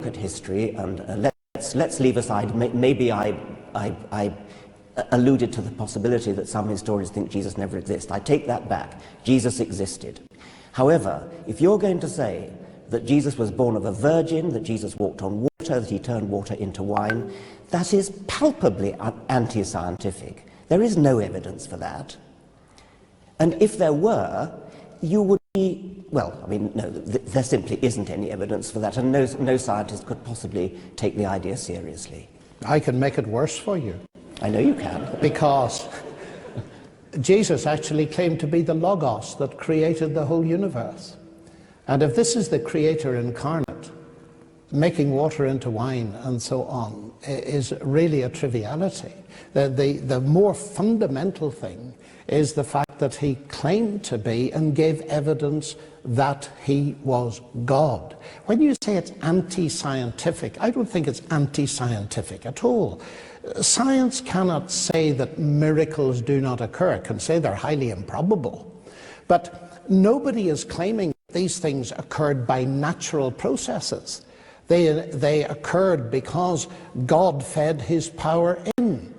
at history, and let's leave aside, maybe I alluded to the possibility that some historians think Jesus never existed. I take that back. Jesus existed. However, if you're going to say that Jesus was born of a virgin, that Jesus walked on water, that he turned water into wine, that is palpably anti-scientific. There is no evidence for that. And if there were, you would be, well, I mean, no, there simply isn't any evidence for that, and no scientist could possibly take the idea seriously. I can make it worse for you. I know you can. Because Jesus actually claimed to be the Logos that created the whole universe. And if this is the Creator incarnate, making water into wine and so on is really a triviality. The more fundamental thing is the fact that he claimed to be and gave evidence that he was God. When you say it's anti-scientific, I don't think it's anti-scientific at all. Science cannot say that miracles do not occur. It can say they're highly improbable. But nobody is claiming these things occurred by natural processes. They occurred because God fed his power in.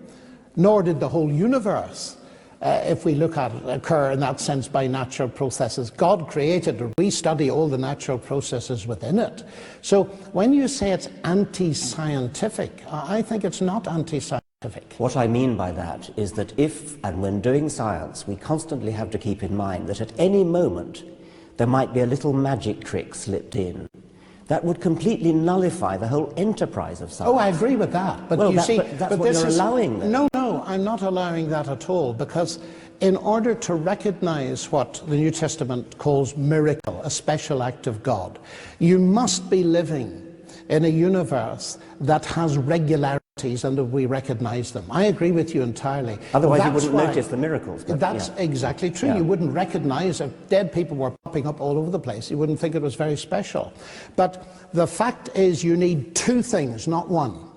Nor did the whole universe, if we look at it, occur in that sense by natural processes. God created it. We study all the natural processes within it. So when you say it's anti-scientific, I think it's not anti-scientific. What I mean by that is that if, and when doing science, we constantly have to keep in mind that at any moment there might be a little magic trick slipped in. That would completely nullify the whole enterprise of science. Oh, I agree with that. But well, you see, that's what you're allowing then. No, I'm not allowing that at all, because in order to recognize what the New Testament calls miracle, a special act of God, you must be living in a universe that has regularities and that we recognize them. I agree with you entirely. Otherwise you wouldn't notice the miracles. That's exactly true. Yeah. You wouldn't recognize if dead people were popping up all over the place. You wouldn't think it was very special. But the fact is you need two things, not one.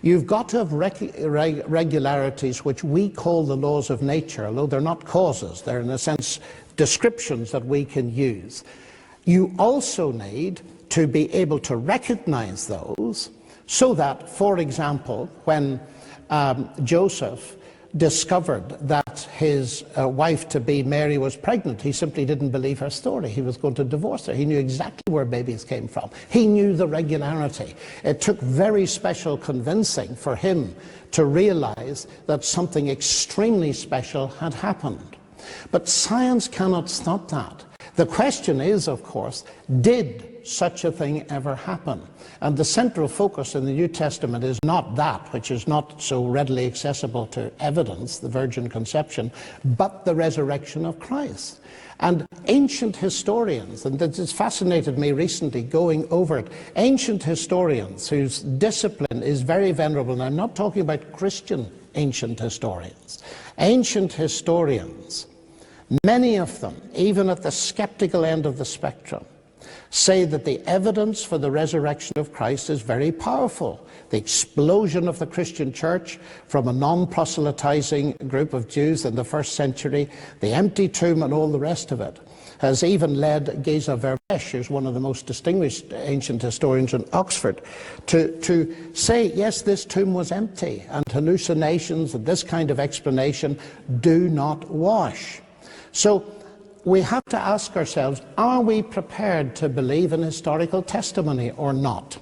You've got to have regularities which we call the laws of nature, although they're not causes. They're in a sense descriptions that we can use. You also need to be able to recognize those so that, for example, when Joseph discovered that his wife-to-be Mary was pregnant, he simply didn't believe her story. He was going to divorce her. He knew exactly where babies came from. He knew the regularity. It took very special convincing for him to realize that something extremely special had happened. But science cannot stop that. The question is, of course, did such a thing ever happen? And the central focus in the New Testament is not that, which is not so readily accessible to evidence, the virgin conception, but the resurrection of Christ. And ancient historians, and this has fascinated me recently going over it, ancient historians whose discipline is very venerable, and I'm not talking about Christian ancient historians, ancient historians, many of them, even at the skeptical end of the spectrum, say that the evidence for the resurrection of Christ is very powerful. The explosion of the Christian church from a non-proselytizing group of Jews in the first century, the empty tomb and all the rest of it, has even led Geza Vermeersch, who's one of the most distinguished ancient historians in Oxford, to say, yes, this tomb was empty, and hallucinations and this kind of explanation do not wash. So we have to ask ourselves, are we prepared to believe in historical testimony or not?